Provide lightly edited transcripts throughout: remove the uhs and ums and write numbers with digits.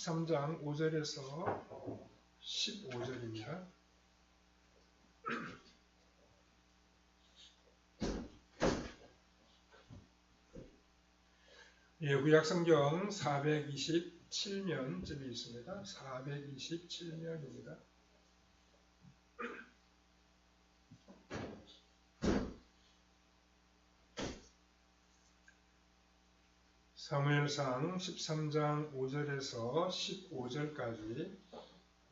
13장 5절에서 15절입니다. 구약성경 427면쯤이 있습니다. 427면입니다. 사무엘상 13장 5절에서 15절까지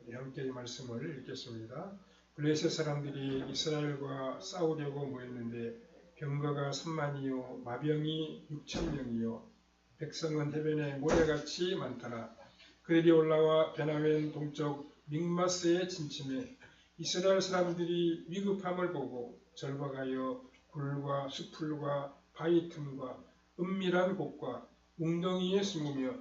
우리 함께 이 말씀을 읽겠습니다. 블레셋 사람들이 이스라엘과 싸우려고 모였는데 병거가 3만이요 마병이 6,000명이요 백성은 해변에 모래같이 많더라. 그들이 올라와 베나웬 동쪽 믹마스에 진침해 이스라엘 사람들이 위급함을 보고 절박하여 굴과 수풀과 바위 틈과 은밀한 곳과 웅덩이에 숨으며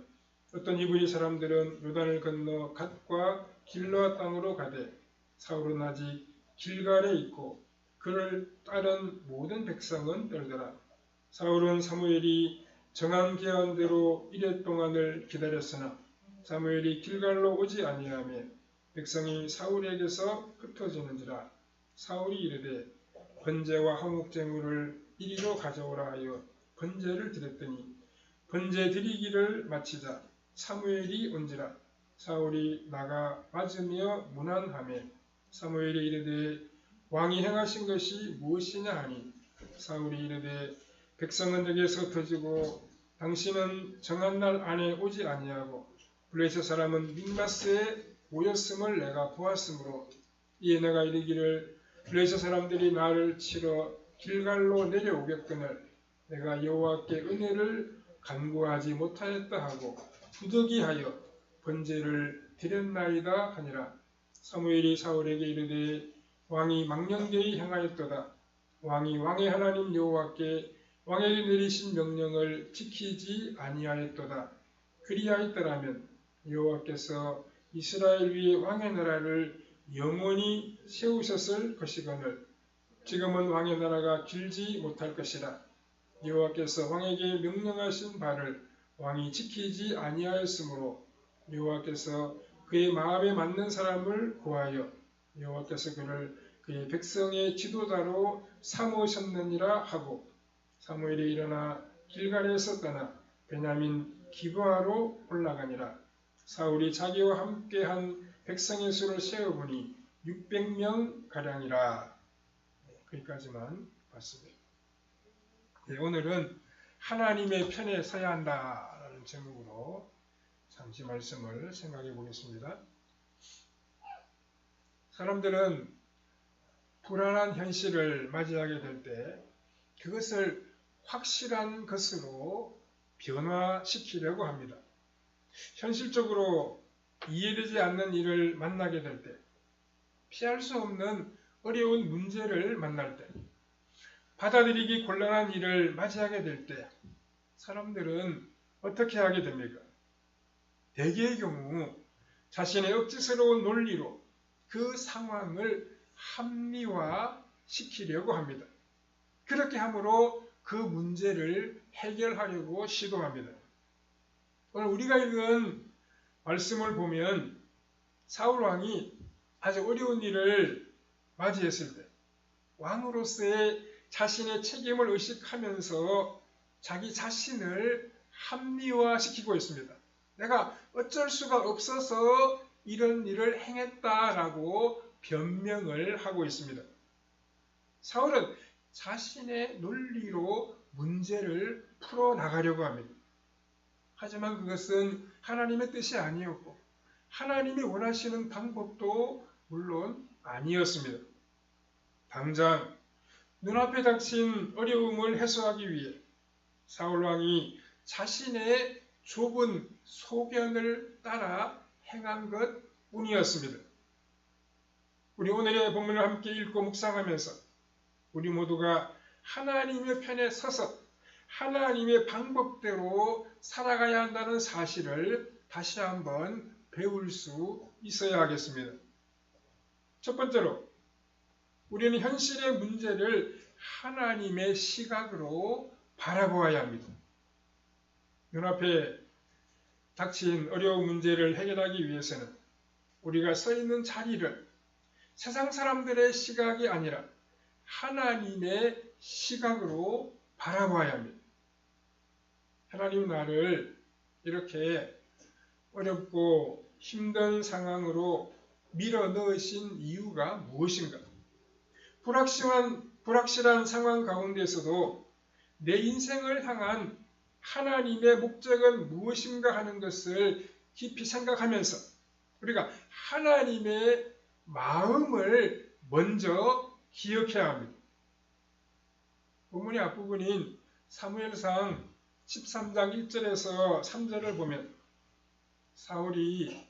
어떤 히브리 사람들은 요단을 건너 갓과 길르앗 땅으로 가되 사울은 아직 길갈에 있고 그를 따른 모든 백성은 떨더라. 사울은 사무엘이 정한 계언대로 이레 동안을 기다렸으나 사무엘이 길갈로 오지 아니하며 백성이 사울에게서 흩어지는지라. 사울이 이르되 번제와 화목제물을 이리로 가져오라 하여 번제를 드렸더니 번제 드리기를 마치자 사무엘이 온지라. 사울이 나가 맞으며 문안하며 사무엘이 이르되 왕이 행하신 것이 무엇이냐 하니 사울이 이르되 백성은 내게서 흩어지고 당신은 정한 날 안에 오지 아니하고 블레셋 사람은 믹마스에 모였음을 내가 보았으므로 이에 내가 이르기를 블레셋 사람들이 나를 치러 길갈로 내려오겠거늘 내가 여호와께 은혜를 간구하지 못하였다 하고 부득이하여 번제를 드렸나이다 하니라. 사무엘이 사울에게 이르되 왕이 망령되이 행하였도다. 왕이 왕의 하나님 여호와께 왕에게 내리신 명령을 지키지 아니하였도다. 그리하였더라면 여호와께서 이스라엘 위에 왕의 나라를 영원히 세우셨을 것이거늘 지금은 왕의 나라가 길지 못할 것이라. 여호와께서 왕에게 명령하신 바를 왕이 지키지 아니하였으므로 여호와께서 그의 마음에 맞는 사람을 구하여 여호와께서 그를 그의 백성의 지도자로 삼으셨느니라 하고 사무엘이 일어나 길갈에서 떠나 베냐민 기브아로 올라가니라. 사울이 자기와 함께한 백성의 수를 세어보니 600명 가량이라. 거기까지만 봤습니다. 오늘은 하나님의 편에 서야 한다라는 제목으로 잠시 말씀을 생각해 보겠습니다. 사람들은 불안한 현실을 맞이하게 될 때 그것을 확실한 것으로 변화시키려고 합니다. 현실적으로 이해되지 않는 일을 만나게 될 때, 피할 수 없는 어려운 문제를 만날 때, 받아들이기 곤란한 일을 맞이하게 될 때 사람들은 어떻게 하게 됩니까? 대개의 경우 자신의 억지스러운 논리로 그 상황을 합리화시키려고 합니다. 그렇게 함으로 그 문제를 해결하려고 시도합니다. 오늘 우리가 읽은 말씀을 보면 사울 왕이 아주 어려운 일을 맞이했을 때 왕으로서의 자신의 책임을 의식하면서 자기 자신을 합리화시키고 있습니다. 내가 어쩔 수가 없어서 이런 일을 행했다라고 변명을 하고 있습니다. 사울은 자신의 논리로 문제를 풀어나가려고 합니다. 하지만 그것은 하나님의 뜻이 아니었고 하나님이 원하시는 방법도 물론 아니었습니다. 당장 눈앞에 닥친 어려움을 해소하기 위해 사울왕이 자신의 좁은 소견을 따라 행한 것 뿐이었습니다. 우리 오늘의 본문을 함께 읽고 묵상하면서 우리 모두가 하나님의 편에 서서 하나님의 방법대로 살아가야 한다는 사실을 다시 한번 배울 수 있어야 하겠습니다. 첫 번째로 우리는 현실의 문제를 하나님의 시각으로 바라보아야 합니다. 눈앞에 닥친 어려운 문제를 해결하기 위해서는 우리가 서 있는 자리를 세상 사람들의 시각이 아니라 하나님의 시각으로 바라봐야 합니다. 하나님 나를 이렇게 어렵고 힘든 상황으로 밀어넣으신 이유가 무엇인가? 불확실한 상황 가운데서도 내 인생을 향한 하나님의 목적은 무엇인가 하는 것을 깊이 생각하면서 우리가 하나님의 마음을 먼저 기억해야 합니다. 본문의 앞부분인 사무엘상 13장 1절에서 3절을 보면 사울이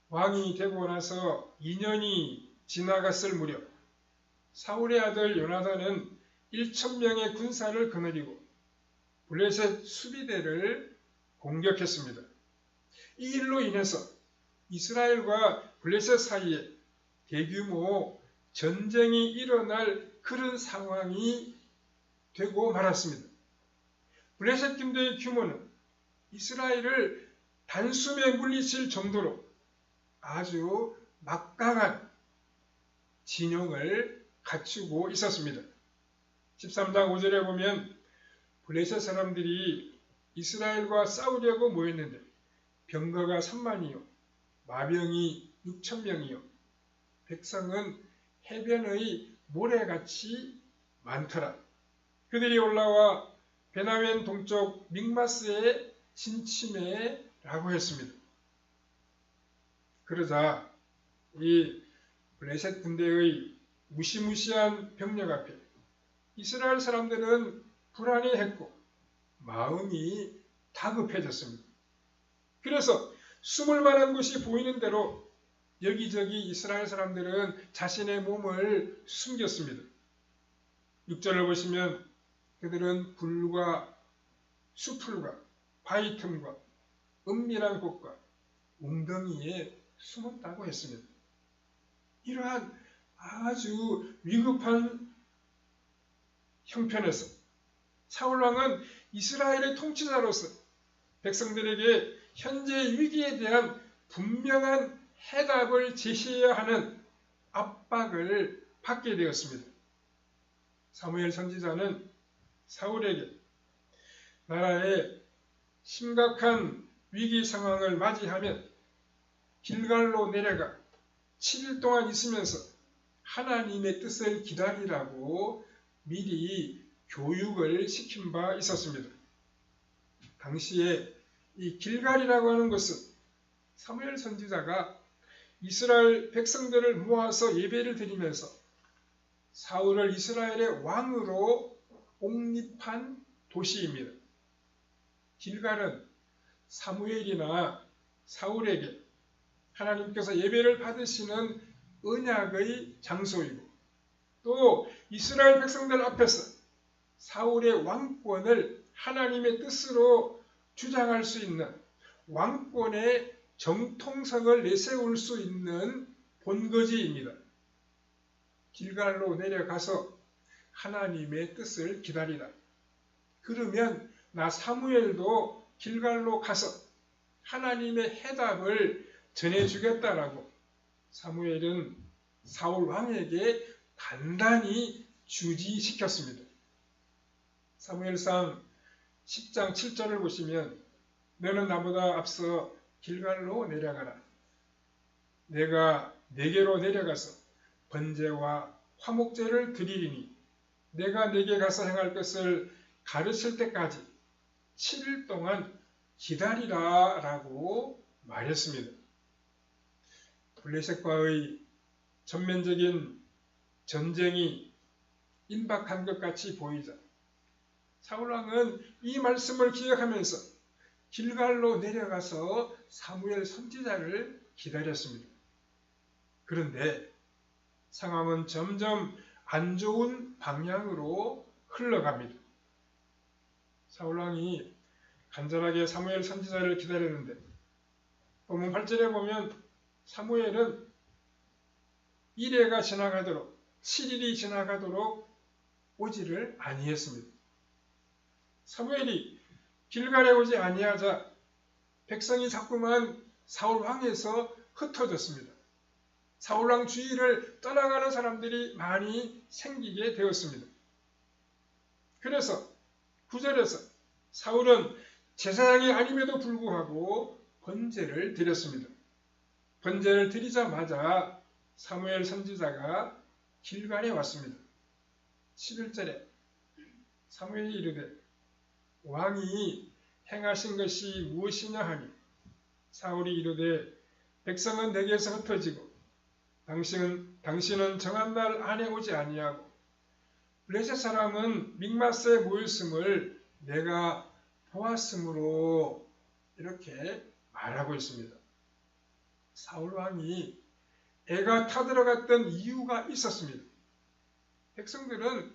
왕이 되고 나서 2년이 지나갔을 무렵 사울의 아들 요나단은 1,000명의 군사를 거느리고 블레셋 수비대를 공격했습니다. 이 일로 인해서 이스라엘과 블레셋 사이에 대규모 전쟁이 일어날 그런 상황이 되고 말았습니다. 블레셋 군대의 규모는 이스라엘을 단숨에 물리칠 정도로 아주 막강한 진영을 갖추고 있었습니다. 13장 5절에 보면 블레셋 사람들이 이스라엘과 싸우려고 모였는데 병거가 3만이요 마병이 6,000명이요 백성은 해변의 모래같이 많더라. 그들이 올라와 베나웬 동쪽 믹마스에 진침해라고 했습니다. 그러자 이 블레셋 군대의 무시무시한 병력 앞에 이스라엘 사람들은 불안해했고 마음이 다급해졌습니다. 그래서 숨을 만한 곳이 보이는 대로 여기저기 이스라엘 사람들은 자신의 몸을 숨겼습니다. 6절을 보시면 그들은 불과 수풀과 바위 틈과 은밀한 곳과 웅덩이에 숨었다고 했습니다. 이러한 아주 위급한 형편에서 사울왕은 이스라엘의 통치자로서 백성들에게 현재 위기에 대한 분명한 해답을 제시해야 하는 압박을 받게 되었습니다. 사무엘 선지자는 사울에게 나라의 심각한 위기 상황을 맞이하면 길갈로 내려가 7일 동안 있으면서 하나님의 뜻을 기다리라고 미리 교육을 시킨 바 있었습니다. 당시에 이 길갈이라고 하는 것은 사무엘 선지자가 이스라엘 백성들을 모아서 예배를 드리면서 사울을 이스라엘의 왕으로 옹립한 도시입니다. 길갈은 사무엘이나 사울에게 하나님께서 예배를 받으시는 언약의 장소이고 또 이스라엘 백성들 앞에서 사울의 왕권을 하나님의 뜻으로 주장할 수 있는 왕권의 정통성을 내세울 수 있는 본거지입니다. 길갈로 내려가서 하나님의 뜻을 기다리라. 그러면 나 사무엘도 길갈로 가서 하나님의 해답을 전해주겠다라고 사무엘은 사울 왕에게 단단히 주지시켰습니다. 사무엘상 10장 7절을 보시면 너는 나보다 앞서 길갈로 내려가라. 내가 내게로 내려가서 번제와 화목제를 드리리니 내가 내게 가서 행할 것을 가르칠 때까지 7일 동안 기다리라 라고 말했습니다. 블레셋과의 전면적인 전쟁이 임박한 것 같이 보이자 사울왕은 이 말씀을 기억하면서 길갈로 내려가서 사무엘 선지자를 기다렸습니다. 그런데 상황은 점점 안 좋은 방향으로 흘러갑니다. 사울왕이 간절하게 사무엘 선지자를 기다렸는데 본문 8절에 보면 사무엘은 1회가 지나가도록 7일이 지나가도록 오지를 아니했습니다. 사무엘이 길갈에 오지 아니하자 백성이 자꾸만 사울왕에서 흩어졌습니다. 사울왕 주위를 떠나가는 사람들이 많이 생기게 되었습니다. 그래서 9절에서 사울은 제사장이 아님에도 불구하고 번제를 드렸습니다. 번제를 드리자마자 사무엘 선지자가 길갈에 왔습니다. 11절에 사무엘이 이르되 왕이 행하신 것이 무엇이냐 하니 사울이 이르되 백성은 내게서 흩어지고 당신은 정한 날 안에 오지 아니하고 블레셋 사람은 믹마스에 모였음을 내가 보았으므로 이렇게 말하고 있습니다. 사울왕이 애가 타들어갔던 이유가 있었습니다. 백성들은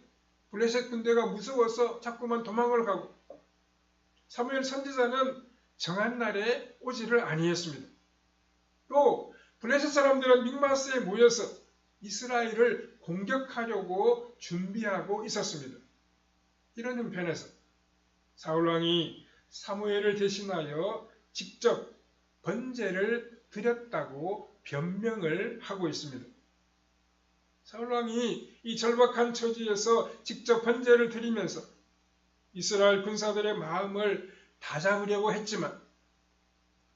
블레셋 군대가 무서워서 자꾸만 도망을 가고 사무엘 선지자는 정한 날에 오지를 아니했습니다. 또 블레셋 사람들은 믹마스에 모여서 이스라엘을 공격하려고 준비하고 있었습니다. 이런 형편에서 사울왕이 사무엘을 대신하여 직접 번제를 드렸다고 변명을 하고 있습니다. 사울왕이 이 절박한 처지에서 직접 번제를 드리면서 이스라엘 군사들의 마음을 다잡으려고 했지만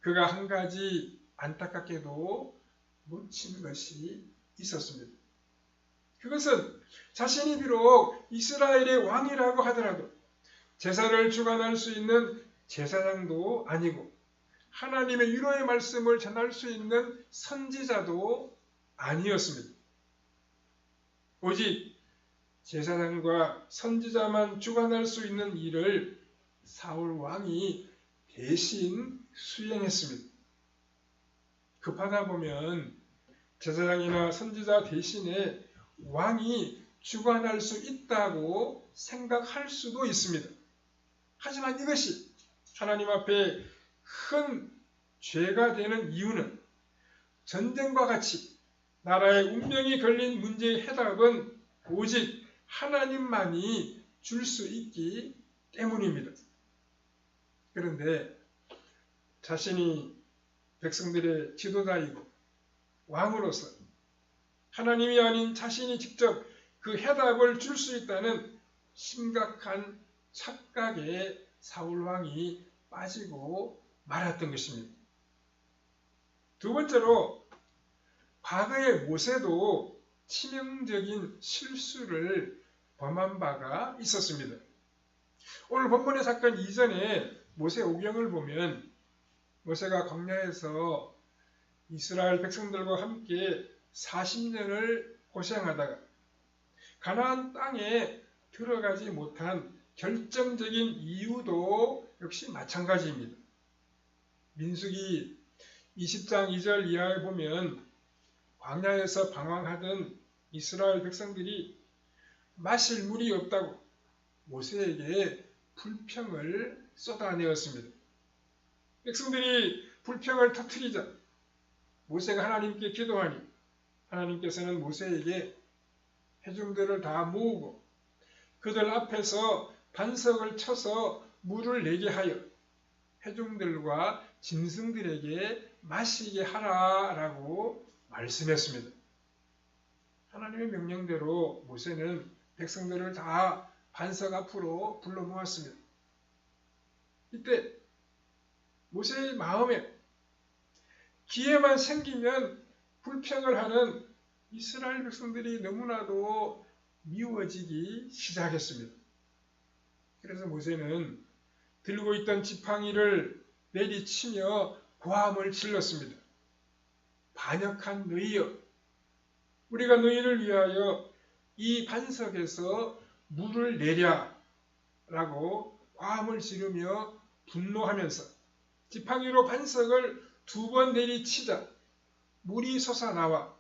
그가 한 가지 안타깝게도 놓친 것이 있었습니다. 그것은 자신이 비록 이스라엘의 왕이라고 하더라도 제사를 주관할 수 있는 제사장도 아니고 하나님의 위로의 말씀을 전할 수 있는 선지자도 아니었습니다. 오직 제사장과 선지자만 주관할 수 있는 일을 사울 왕이 대신 수행했습니다. 급하다 보면 제사장이나 선지자 대신에 왕이 주관할 수 있다고 생각할 수도 있습니다. 하지만 이것이 하나님 앞에 큰 죄가 되는 이유는 전쟁과 같이 나라의 운명이 걸린 문제의 해답은 오직 하나님만이 줄 수 있기 때문입니다. 그런데 자신이 백성들의 지도자이고 왕으로서 하나님이 아닌 자신이 직접 그 해답을 줄 수 있다는 심각한 착각에 사울왕이 빠지고 말았던 것입니다. 두 번째로 과거의 모세도 치명적인 실수를 범한 바가 있었습니다. 오늘 본문의 사건 이전에 모세 오경을 보면 모세가 광야에서 이스라엘 백성들과 함께 40년을 고생하다가 가나안 땅에 들어가지 못한 결정적인 이유도 역시 마찬가지입니다. 민수기 20장 2절 이하에 보면 광야에서 방황하던 이스라엘 백성들이 마실 물이 없다고 모세에게 불평을 쏟아내었습니다. 백성들이 불평을 터뜨리자 모세가 하나님께 기도하니 하나님께서는 모세에게 회중들을 다 모으고 그들 앞에서 반석을 쳐서 물을 내게 하여 회중들과 짐승들에게 마시게 하라라고 말씀했습니다. 하나님의 명령대로 모세는 백성들을 다 반석 앞으로 불러 모았습니다. 이때 모세의 마음에 기회만 생기면 불평을 하는 이스라엘 백성들이 너무나도 미워지기 시작했습니다. 그래서 모세는 들고 있던 지팡이를 내리치며 고함을 질렀습니다. 반역한 너희여, 우리가 너희를 위하여 이 반석에서 물을 내랴 라고 고함을 지르며 분노하면서 지팡이로 반석을 2번 내리치자 물이 솟아나와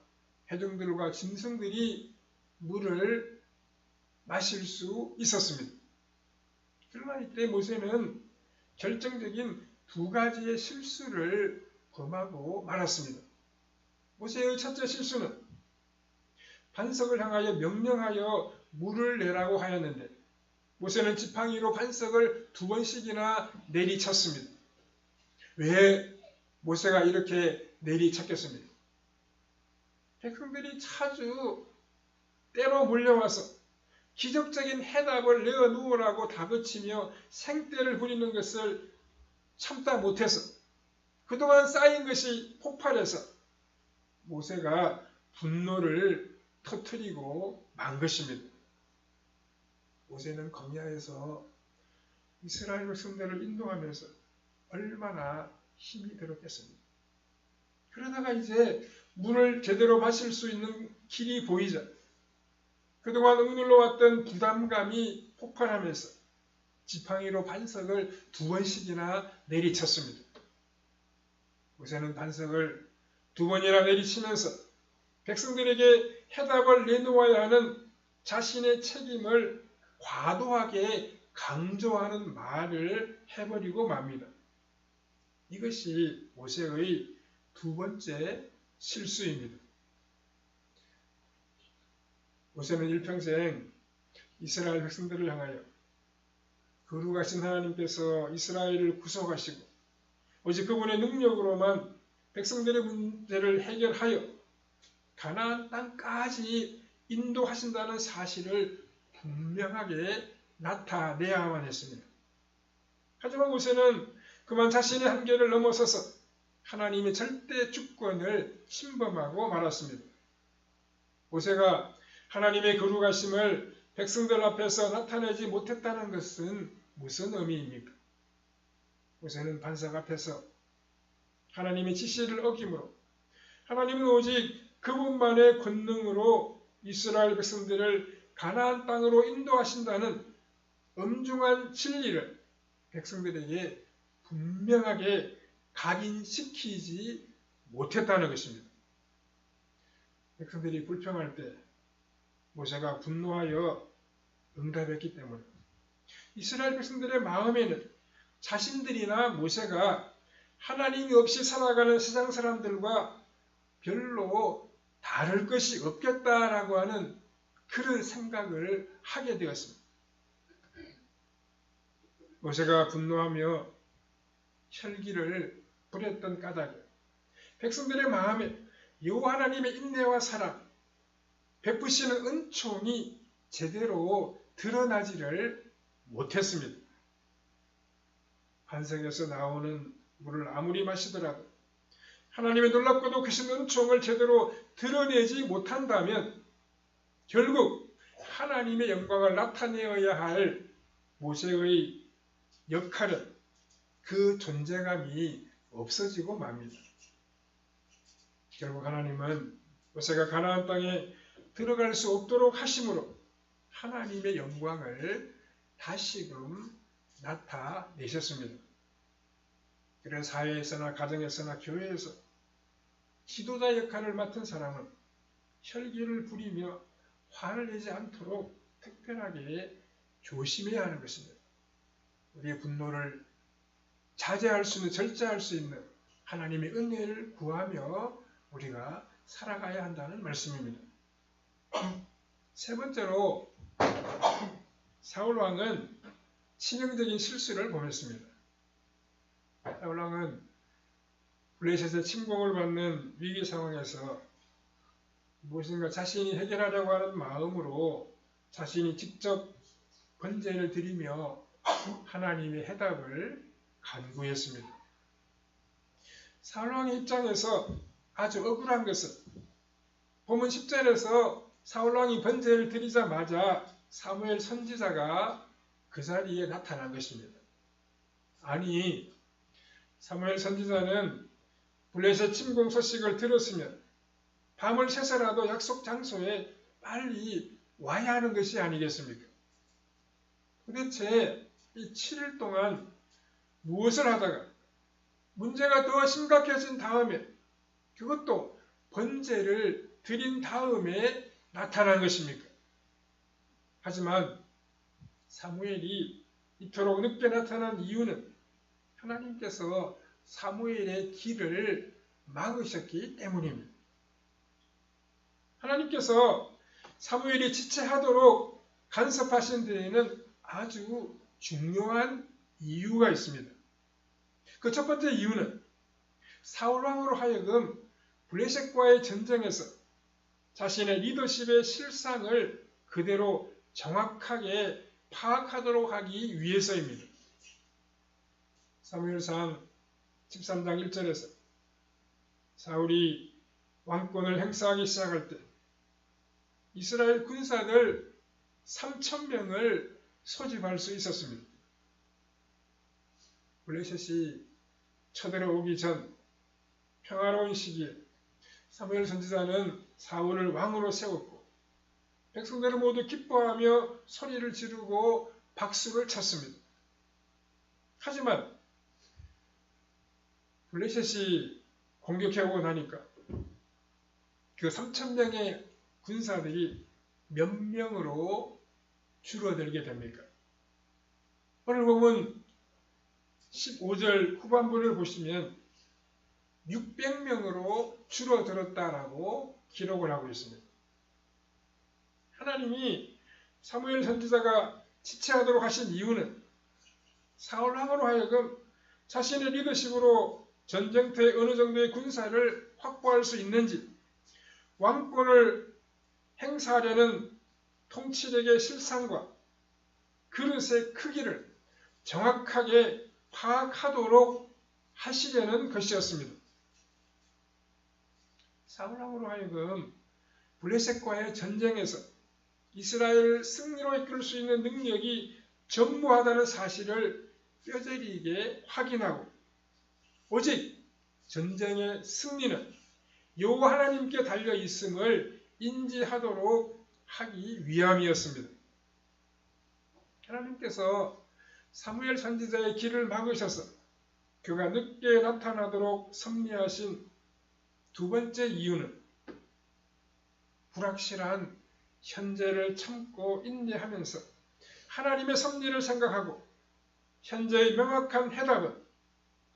회중들과 짐승들이 물을 마실 수 있었습니다. 그러나 이때 모세는 결정적인 2가지의 실수를 범하고 말았습니다. 모세의 첫째 실수는 반석을 향하여 명령하여 물을 내라고 하였는데 모세는 지팡이로 반석을 2번씩이나 내리쳤습니다. 왜 모세가 이렇게 내리쳤겠습니까? 백성들이 자주 때로 몰려와서 기적적인 해답을 내어놓으라고 다그치며 생떼를 부리는 것을 참다 못해서 그동안 쌓인 것이 폭발해서 모세가 분노를 터뜨리고 만 것입니다. 모세는 광야에서 이스라엘 백성들을 인도하면서 얼마나 힘이 들었겠습니까? 그러다가 이제 물을 제대로 마실 수 있는 길이 보이자 그동안 억눌러 왔던 부담감이 폭발하면서 지팡이로 반석을 2번씩이나 내리쳤습니다. 모세는 반석을 2번이나 내리치면서 백성들에게 해답을 내놓아야 하는 자신의 책임을 과도하게 강조하는 말을 해버리고 맙니다. 이것이 모세의 2번째 실수입니다. 모세는 일평생 이스라엘 백성들을 향하여 거룩하신 하나님께서 이스라엘을 구속하시고 오직 그분의 능력으로만 백성들의 문제를 해결하여 가나안 땅까지 인도하신다는 사실을 분명하게 나타내야만 했습니다. 하지만 모세는 그만 자신의 한계를 넘어서서 하나님의 절대 주권을 침범하고 말았습니다. 모세가 하나님의 거룩하심을 백성들 앞에서 나타내지 못했다는 것은 무슨 의미입니까? 모세는 반석 앞에서 하나님의 지시를 어김으로 하나님은 오직 그분만의 권능으로 이스라엘 백성들을 가나안 땅으로 인도하신다는 엄중한 진리를 백성들에게 분명하게 각인시키지 못했다는 것입니다. 백성들이 불평할 때 모세가 분노하여 응답했기 때문에 이스라엘 백성들의 마음에는 자신들이나 모세가 하나님이 없이 살아가는 세상 사람들과 별로 다를 것이 없겠다라고 하는 그런 생각을 하게 되었습니다. 모세가 분노하며 혈기를 부렸던 까닭에 백성들의 마음에 여호와 하나님의 인내와 사랑, 베푸시는 은총이 제대로 드러나지를 못했습니다. 반석에서 나오는 물을 아무리 마시더라도 하나님의 놀랍고도 크신 은총을 제대로 드러내지 못한다면 결국 하나님의 영광을 나타내어야 할 모세의 역할은 그 존재감이 없어지고 맙니다. 결국 하나님은 모세가 가나안 땅에 들어갈 수 없도록 하심으로 하나님의 영광을 다시금 나타내셨습니다. 그래서 사회에서나 가정에서나 교회에서 지도자 역할을 맡은 사람은 혈기를 부리며 화를 내지 않도록 특별하게 조심해야 하는 것입니다. 우리의 분노를 자제할 수 있는, 절제할 수 있는 하나님의 은혜를 구하며 우리가 살아가야 한다는 말씀입니다. 세 번째로 사울왕은 치명적인 실수를 범했습니다. 사울왕은 블레셋의 침공을 받는 위기 상황에서 무엇인가 자신이 해결하려고 하는 마음으로 자신이 직접 번제를 드리며 하나님의 해답을 간구했습니다. 사울왕의 입장에서 아주 억울한 것은 본문 10절에서 사울왕이 번제를 드리자마자 사무엘 선지자가 그 자리에 나타난 것입니다. 아니, 사무엘 선지자는 블레셋 침공 소식을 들었으면 밤을 새서라도 약속 장소에 빨리 와야 하는 것이 아니겠습니까? 도대체 이 7일 동안 무엇을 하다가 문제가 더 심각해진 다음에 그것도 번제를 드린 다음에 나타난 것입니까? 하지만 사무엘이 이토록 늦게 나타난 이유는 하나님께서 사무엘의 길을 막으셨기 때문입니다. 하나님께서 사무엘이 지체하도록 간섭하신 데에는 아주 중요한 이유가 있습니다. 그 첫 번째 이유는 사울왕으로 하여금 블레셋과의 전쟁에서 자신의 리더십의 실상을 그대로 정확하게 파악하도록 하기 위해서입니다. 사무엘상 13장 1절에서 사울이 왕권을 행사하기 시작할 때 이스라엘 군사들 3,000명을 소집할 수 있었습니다. 블레셋이 쳐들어오기 전 평화로운 시기에 사무엘 선지자는 사울을 왕으로 세웠고 백성들은 모두 기뻐하며 소리를 지르고 박수를 쳤습니다. 하지만 블레셋이 공격해오고 나니까 그 3,000명의 군사들이 몇 명으로 줄어들게 됩니까? 오늘 보면 15절 후반부를 보시면 600명으로 줄어들었다라고 기록을 하고 있습니다. 하나님이 사무엘 선지자가 지체하도록 하신 이유는 사울 왕으로 하여금 자신의 리더십으로 전쟁터에 어느 정도의 군사를 확보할 수 있는지 왕권을 행사하려는 통치력의 실상과 그릇의 크기를 정확하게 파악하도록 하시려는 것이었습니다. 사울 왕으로 하여금 블레셋과의 전쟁에서 이스라엘을 승리로 이끌 수 있는 능력이 전무하다는 사실을 뼈저리게 확인하고 오직 전쟁의 승리는 여호와 하나님께 달려 있음을 인지하도록 하기 위함이었습니다. 하나님께서 사무엘 선지자의 길을 막으셔서 그가 늦게 나타나도록 섭리하신 두 번째 이유는 불확실한 현재를 참고 인내하면서 하나님의 섭리를 생각하고 현재의 명확한 해답은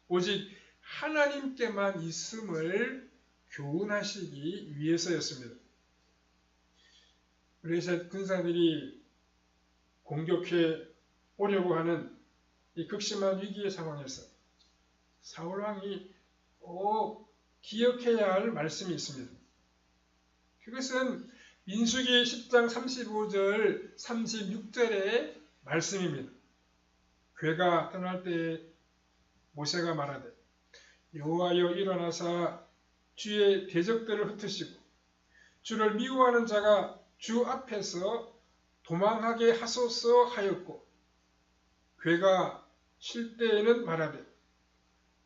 오직 하나님께만 있음을 교훈하시기 위해서였습니다. 블레셋 군사들이 공격해 오려고 하는 이 극심한 위기의 상황에서 사울왕이 꼭 기억해야 할 말씀이 있습니다. 그것은 민수기 10장 35절 36절의 말씀입니다. 괴가 떠날 때에 모세가 말하되 여호와여 일어나사 주의 대적들을 흩으시고 주를 미워하는 자가 주 앞에서 도망하게 하소서 하였고 괴가 쉴 때에는 말하되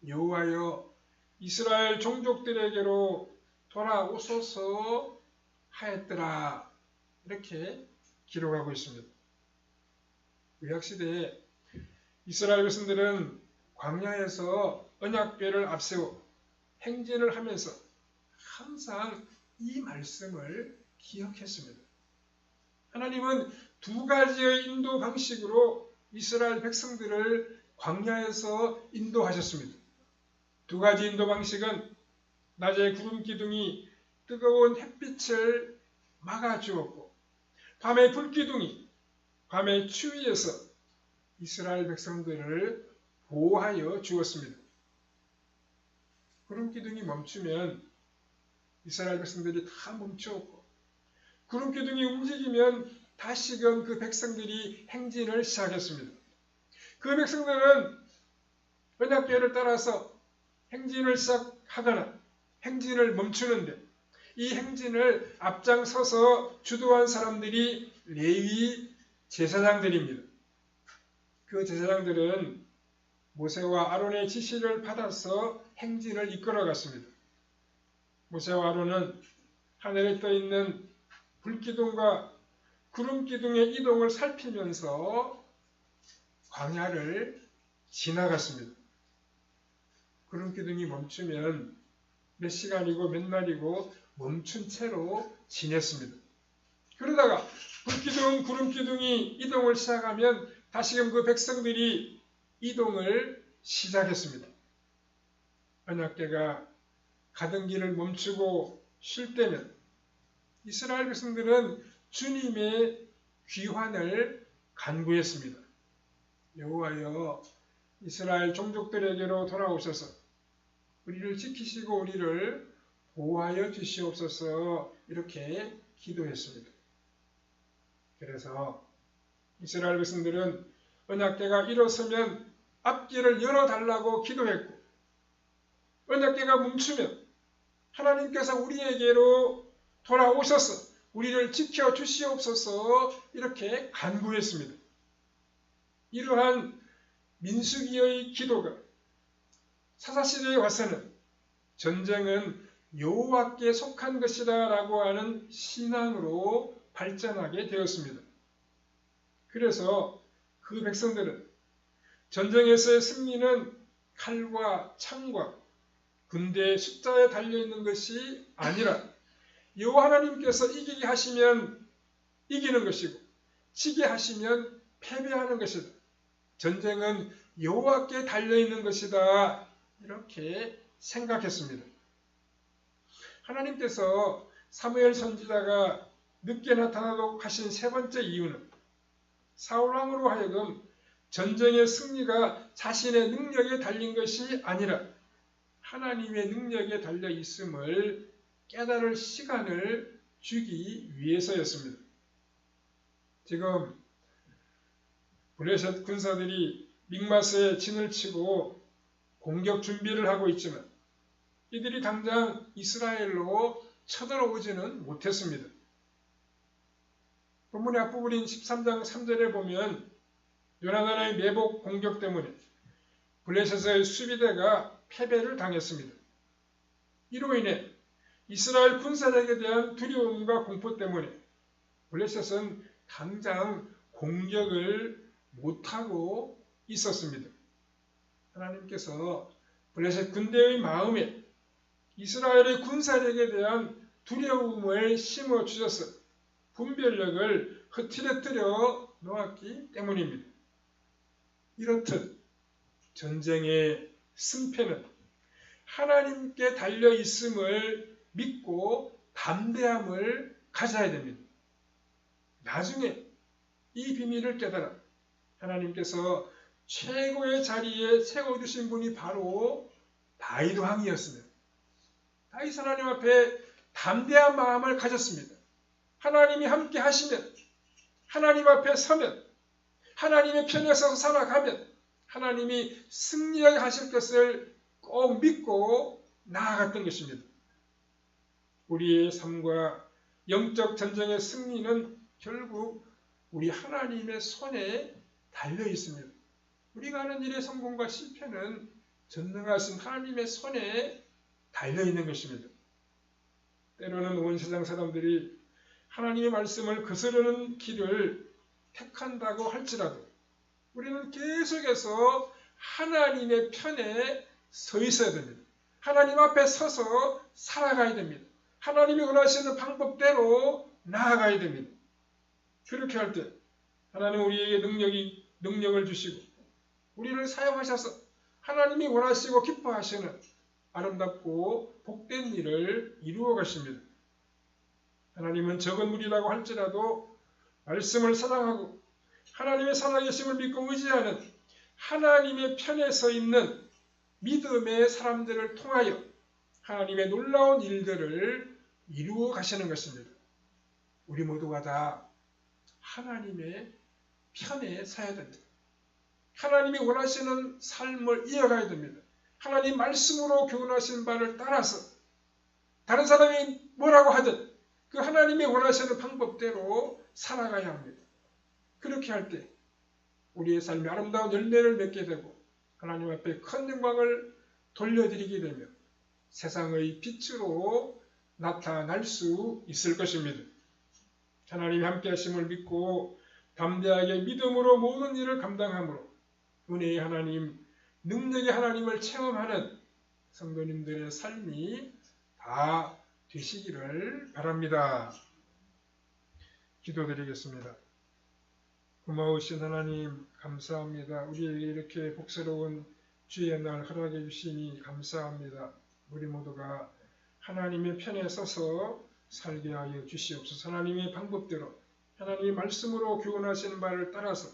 여호와여 이스라엘 종족들에게로 돌아오소서 하였더라. 이렇게 기록하고 있습니다. 구약시대에 이스라엘 백성들은 광야에서 언약궤를 앞세워 행진을 하면서 항상 이 말씀을 기억했습니다. 하나님은 두 가지의 인도 방식으로 이스라엘 백성들을 광야에서 인도하셨습니다. 두 가지 인도 방식은 낮에 구름 기둥이 뜨거운 햇빛을 막아주었고 밤에 불기둥이 밤의 추위에서 이스라엘 백성들을 보호하여 주었습니다. 구름 기둥이 멈추면 이스라엘 백성들이 다 멈추었고 구름 기둥이 움직이면 다시금 그 백성들이 행진을 시작했습니다. 그 백성들은 언약궤를 따라서 행진을 시작하거나 행진을 멈추는데 이 행진을 앞장서서 주도한 사람들이 레위 제사장들입니다. 그 제사장들은 모세와 아론의 지시를 받아서 행진을 이끌어갔습니다. 모세와 아론은 하늘에 떠있는 불기둥과 구름기둥의 이동을 살피면서 광야를 지나갔습니다. 구름기둥이 멈추면 몇 시간이고 몇 날이고 멈춘 채로 지냈습니다. 그러다가 불기둥, 구름기둥이 이동을 시작하면 다시금 그 백성들이 이동을 시작했습니다. 언약궤가 가던 길을 멈추고 쉴 때는 이스라엘 백성들은 주님의 귀환을 간구했습니다. 여호와여 이스라엘 종족들에게로 돌아오셔서 우리를 지키시고 우리를 보호하여 주시옵소서 이렇게 기도했습니다. 그래서 이스라엘 백성들은 언약궤가 일어서면 앞길을 열어달라고 기도했고 언약궤가 멈추면 하나님께서 우리에게로 돌아오셔서 우리를 지켜 주시옵소서 이렇게 간구했습니다. 이러한 민수기의 기도가 사사시대에 와서는 전쟁은 여호와께 속한 것이다 라고 하는 신앙으로 발전하게 되었습니다. 그래서 그 백성들은 전쟁에서의 승리는 칼과 창과 군대의 숫자에 달려있는 것이 아니라 여호와 하나님께서 이기게 하시면 이기는 것이고 지게 하시면 패배하는 것이다. 전쟁은 여호와께 달려있는 것이다. 이렇게 생각했습니다. 하나님께서 사무엘 선지자가 늦게 나타나도록 하신 세 번째 이유는 사울왕으로 하여금 전쟁의 승리가 자신의 능력에 달린 것이 아니라 하나님의 능력에 달려 있음을 깨달을 시간을 주기 위해서였습니다. 지금 블레셋 군사들이 믹마스에 진을 치고 공격 준비를 하고 있지만 이들이 당장 이스라엘로 쳐들어오지는 못했습니다. 본문의 앞부분인 13장 3절에 보면 요나단의 매복 공격 때문에 블레셋의 수비대가 패배를 당했습니다. 이로 인해 이스라엘 군사력에 대한 두려움과 공포 때문에 블레셋은 당장 공격을 못하고 있었습니다. 하나님께서 블레셋 군대의 마음에 이스라엘의 군사력에 대한 두려움을 심어주셔서 분별력을 흐트러뜨려 놓았기 때문입니다. 이렇듯 전쟁의 승패는 하나님께 달려 있음을 믿고 담대함을 가져야 됩니다. 나중에 이 비밀을 깨달아 하나님께서 최고의 자리에 세워두신 분이 바로 다윗 왕이었습니다. 다윗 하나님 앞에 담대한 마음을 가졌습니다. 하나님이 함께 하시면, 하나님 앞에 서면, 하나님의 편에 서서 살아가면 하나님이 승리하게 하실 것을 꼭 믿고 나아갔던 것입니다. 우리의 삶과 영적 전쟁의 승리는 결국 우리 하나님의 손에 달려 있습니다. 우리가 하는 일의 성공과 실패는 전능하신 하나님의 손에 달려 있는 것입니다. 때로는 온 세상 사람들이 하나님의 말씀을 거스르는 길을 택한다고 할지라도 우리는 계속해서 하나님의 편에 서 있어야 됩니다. 하나님 앞에 서서 살아가야 됩니다. 하나님이 원하시는 방법대로 나아가야 됩니다. 그렇게 할 때 하나님은 우리에게 능력을 주시고 우리를 사용하셔서 하나님이 원하시고 기뻐하시는 아름답고 복된 일을 이루어 가십니다. 하나님은 적은 무리라고 할지라도 말씀을 사랑하고 하나님의 살아계심을 믿고 의지하는 하나님의 편에 서 있는 믿음의 사람들을 통하여 하나님의 놀라운 일들을 이루어 가시는 것입니다. 우리 모두가 다 하나님의 편에 서야 됩니다. 하나님이 원하시는 삶을 이어가야 됩니다. 하나님 말씀으로 교훈하신 바를 따라서 다른 사람이 뭐라고 하든 그 하나님이 원하시는 방법대로 살아가야 합니다. 그렇게 할 때 우리의 삶이 아름다운 열매를 맺게 되고 하나님 앞에 큰 영광을 돌려드리게 되며 세상의 빛으로 나타날 수 있을 것입니다. 하나님이 함께 하심을 믿고 담대하게 믿음으로 모든 일을 감당함으로 은혜의 하나님, 능력의 하나님을 체험하는 성도님들의 삶이 다 되시기를 바랍니다. 기도드리겠습니다. 고마우신 하나님 감사합니다. 우리에게 이렇게 복스러운 주의 날 허락해 주시니 감사합니다. 우리 모두가 하나님의 편에 서서 살게 하여 주시옵소서. 하나님의 방법대로 하나님의 말씀으로 교훈하시는 바를 따라서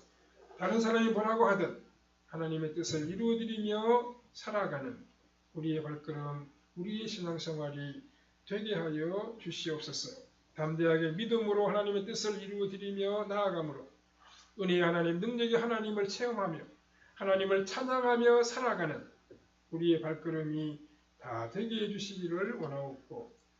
다른 사람이 뭐라고 하든 하나님의 뜻을 이루어드리며 살아가는 우리의 발걸음, 우리의 신앙생활이 되게 하여 주시옵소서. 담대하게 믿음으로 하나님의 뜻을 이루어드리며 나아가므로 은혜의 하나님, 능력의 하나님을 체험하며 하나님을 찬양하며 살아가는 우리의 발걸음이 다 되게 해주시기를 원하옵고